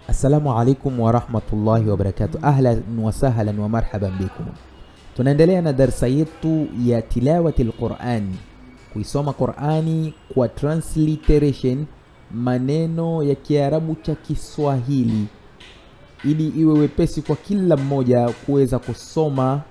Assalamu alaikum wa rahmatullahi wa barakatuh. Ahlan wa sahlan wa marhaban bikum. Tunaendelea na darasa yetu ya tilawati al-Qur'an, kuisoma Qur'ani kwa transliteration, maneno ya Kiarabu cha Kiswahili, ili iwe wepesi kwa kila mmoja kuweza kusoma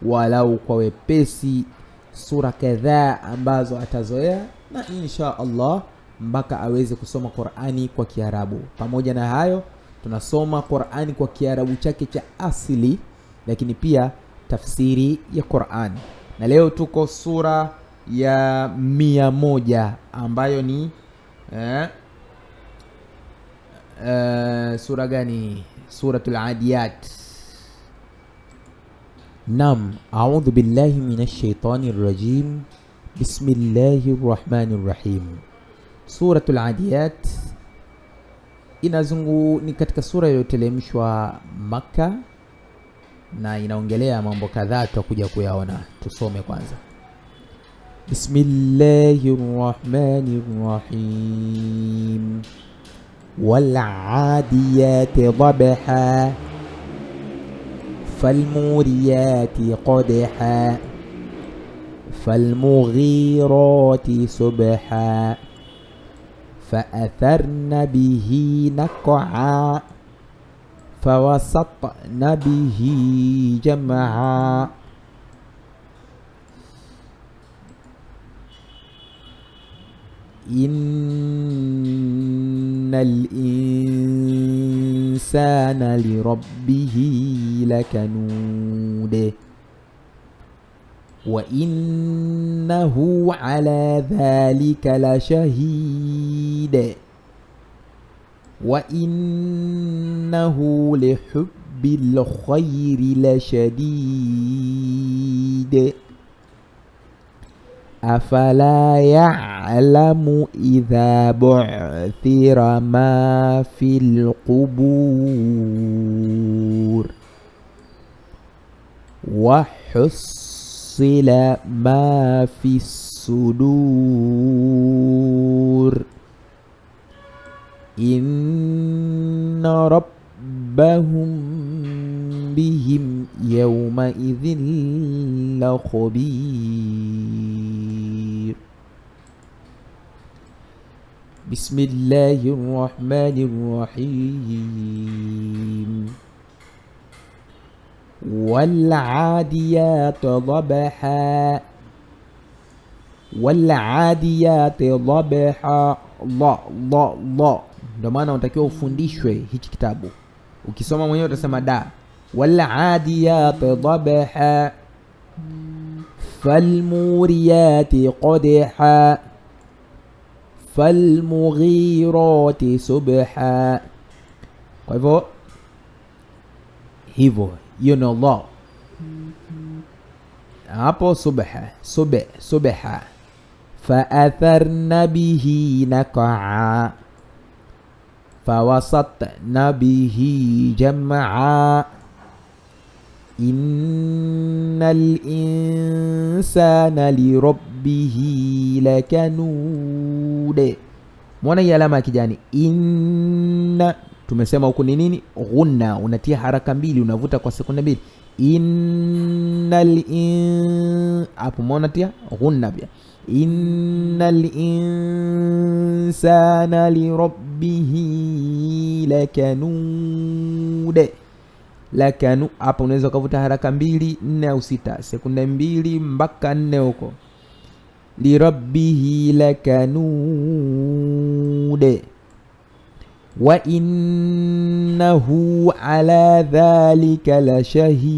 walau kwa wepesi sura kadhaa ambazo atazoea, na insha Allah mpaka aweze kusoma Qur'ani kwa Kiarabu. Pamoja na hayo, tunasoma Qur'ani kwa Kiarabu chake cha asili, lakini pia tafsiri ya Qur'ani. Na leo tuko sura ya 100 ambayo ni sura gani? Suratul Adiyat. Naam, a'udhu billahi minash shaitanir rajim. Bismillahir rahmanir rahim. Suratul Adiyat ni katika sura iliyoteremshwa Makka na inaongelea mambo kadhaa tutakuja kuyaona. Tusome kwanza. Bismillahir rahmanir rahim. Wal 'adiyati dhabha falmuriyati qadha falmughirati subha فأثرن به نقعا فوسطن به جمعا إن الإنسان لربه لكنود وإنه على ذلك لشهيد وإنه لحب الخير لشديد أفلا يعلم إذا بعثر ما في القبور وحصل ما في الصدور إن ربهم بهم يومئذ لخبير. بسم الله الرحمن الرحيم. والعاديات ضبحا والعاديات ضبحا. Allah ndio maana unatakiwa ufundishwe hichi kitabu. Ukisoma mwenyewe utasema da. والعاديات ضبحا فالموريات قدحا فالمغيرات subha. Kwa hivyo hiyo ni Allah. Hapo subha فأثرن به نقعا فوسطن به جمعا إن الإنسان لربه لكنود. Muona hii alama ya kijani inna, tumesema huku ni nini? Ghunna, unatia haraka mbili, unavuta kwa sekunde mbili. Hapo muona tia ghunna pia. Innal insana lirabbihi lakanud. Lakanu hapo unaweza kuvuta haraka mbili, 4 au 6, sekunde 2 mpaka 4 huko. Lirabbihi lakanud. Wa innahu ala dhalika lashahid.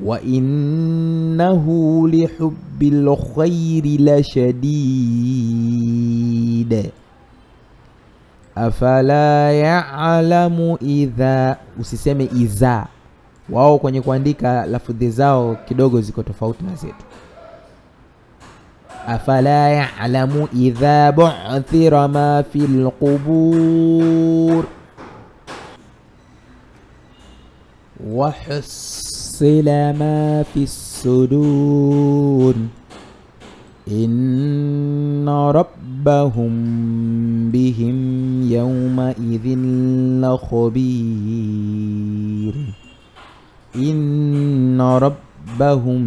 Wa innahu lihubbil khairi lashadid. Afala ya'lamu idha. Usiseme iza. Wao kwenye kuandika lafudhi zao kidogo ziko tofauti na zetu. Afala ya'lamu idha bu'thira ma fil qubur wa hussila ma fis sudur inna rabbahum bihim yawma idhin la khabir. Inna rabbahum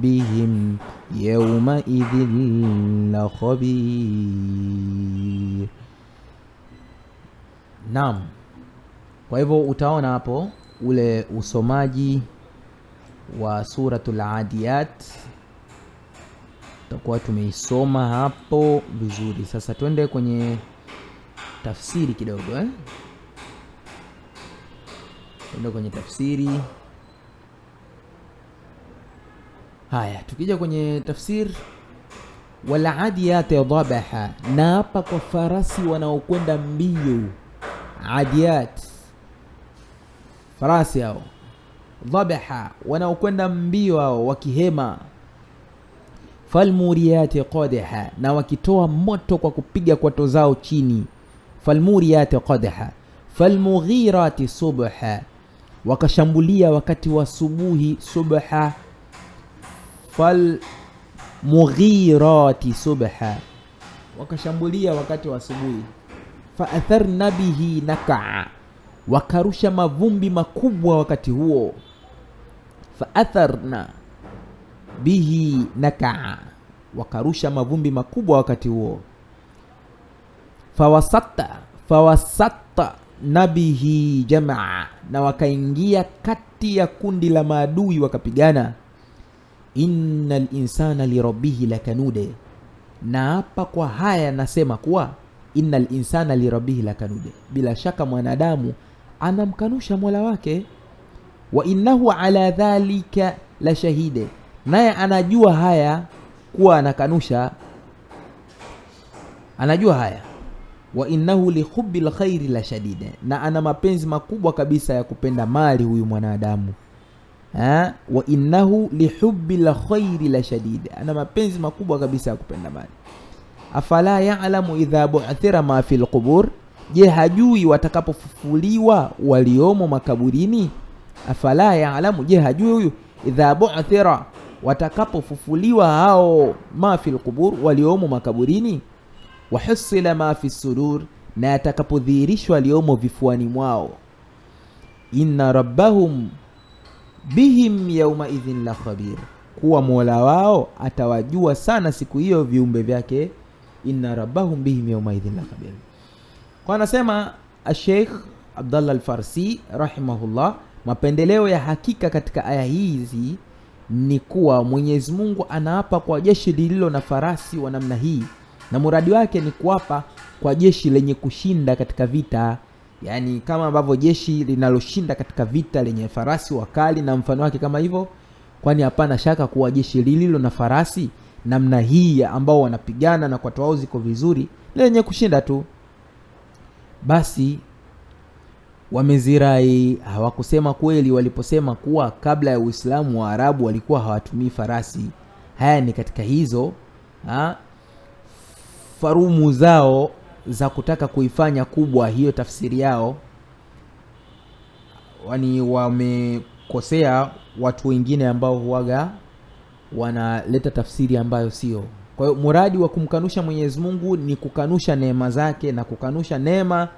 bihim yawma idhin la khabir. Naam. Kwa hivyo utaona hapo ule usomaji wa suratul Adiyat tutakuwa tumeisoma hapo vizuri. Sasa twende kwenye tafsiri kidogo Twende kwenye tafsiri. Haya, tukija kwenye tafsiri, wal adiyat dhabaha, na hapa kwa farasi wanaokwenda mbio. Adiyat, farasi hao. Dhabaha, wanaokwenda mbio hao wakihema. Falmuriyati qadha, na wakitoa moto kwa kupiga kwato zao chini. Falmuriyati qadha. Falmughirati subha, wakashambulia wakati wa subuhi. Subha. Falmughirati subha, wakashambulia wakati wa subuhi. Faatharna bihi nakaa, wakarusha mavumbi makubwa wakati huo. Faatharna bihi nakaa, wakarusha mavumbi makubwa wakati huo. Fawasatta nabihi jamaa, na wakaingia kati ya kundi la maadui wakapigana. Innal insana lirabbihi lakanude, na hapa kwa haya nasema kuwa innal insana lirabbihi lakanude, bila shaka mwanadamu anamkanusha Mola wake. Wa innahu ala dhalika la shahide, naye anajua haya kuwa anakanusha, anajua haya. Wa innahu li hubbil khairi la shadide, na ana mapenzi makubwa kabisa ya kupenda mali huyu mwanadamu. Wa innahu li hubbil khairi la shadide, ana mapenzi makubwa kabisa ya kupenda mali. Afala ya'lamu idha bu'thira ma fil qubur, je hajui watakapofufuliwa waliomo makaburini. Afala ya'lamu, je hajui huyu idha bu'thira, watakapofufuliwa hao ma fil qubur, waliomo makaburini. Wa husila ma fi sudur, na atakapodhihirishwa waliomo vifuani mwao. Inna rabbahum bihim yawma idhin la khabir, kuwa Mola wao atawajua sana siku hiyo viumbe vyake. Inna rabbahum bihim yawma idhin la khabir. Kwa anasema Sheikh Abdullah Al-Farsi rahimahullah, mapendeleo ya hakika katika aya hizi ni kuwa Mwenyezi Mungu anaapa kwa jeshi lililo na farasi wa namna hii, na muradi wake ni kuapa kwa jeshi lenye kushinda katika vita. Yani kama ambavyo jeshi linaloshinda katika vita lenye farasi wakali na mfano wake kama hivyo, kwani hapana shaka kuwa jeshi lililo na farasi namna hii ambao wanapigana na kwa wao ziko vizuri, lenye kushinda tu, basi wamezirai. Hawakusema kweli waliposema kuwa kabla ya Uislamu wa Arabu walikuwa hawatumii farasi. Haya ni katika hizo farumu zao za kutaka kuifanya kubwa hiyo tafsiri yao. Wani wamekosea watu wengine ambao huaga wanaleta tafsiri ambayo sio. Kwa hiyo muradi wa kumkanusha Mwenyezi Mungu ni kukanusha neema zake, na kukanusha neema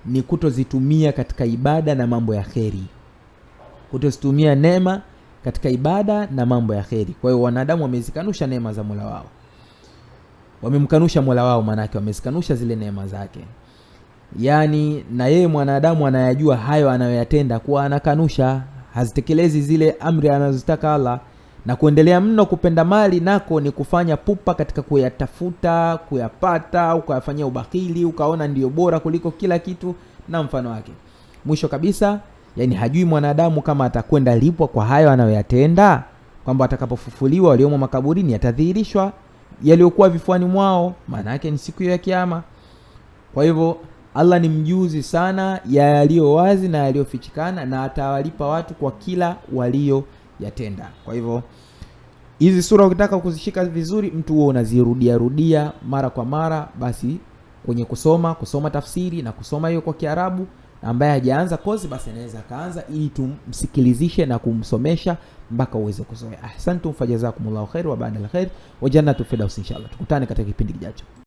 ni kutozitumia katika ibada na mambo ya kheri. Kutozitumia neema katika ibada na mambo ya kheri. Kwa hiyo wanadamu wamezikanusha neema za Mola wao. Wamemkanusha Mola wao, maana yake wamezikanusha zile neema zake. Yani na yeye mwanadamu anayajua hayo anayoyatenda kuwa anakanusha, hazitekelezi zile amri anazotaka Allah, na kuendelea mno kupenda mali nako ni kufanya pupa katika kuyatafuta, kuyapata, ukayafanyia ubakili, ukaona ndiyo bora kuliko kila kitu na mfano wake. Mwisho kabisa, yani hajui mwanadamu kama atakwenda lipwa kwa hayo anayoyatenda, kwamba atakapofufuliwa waliomo makaburini atadhihirishwa yaliokuwa vifuani mwao, maana yake ni siku ya kiyama. Kwa hivyo Allah ni mjuzi sana ya yaliyo wazi na yaliyofichikana, na atawalipa watu kwa kila walio yatenda. Kwa hivyo hizi sura ukitaka kuzishika vizuri, mtu huo unazirudia mara kwa mara, basi kwenye kusoma tafsiri na kusoma hiyo kwa Kiarabu. Ambaye hajaanza kozi basi anaweza kaanza, ili tumsikilizishe na kumsomesha mpaka uweze kuzoea. Ahsantum fajazakumullahu khair wa ba'dal khair wa jannatu firdaus inshallah. Tukutane katika kipindi kijacho.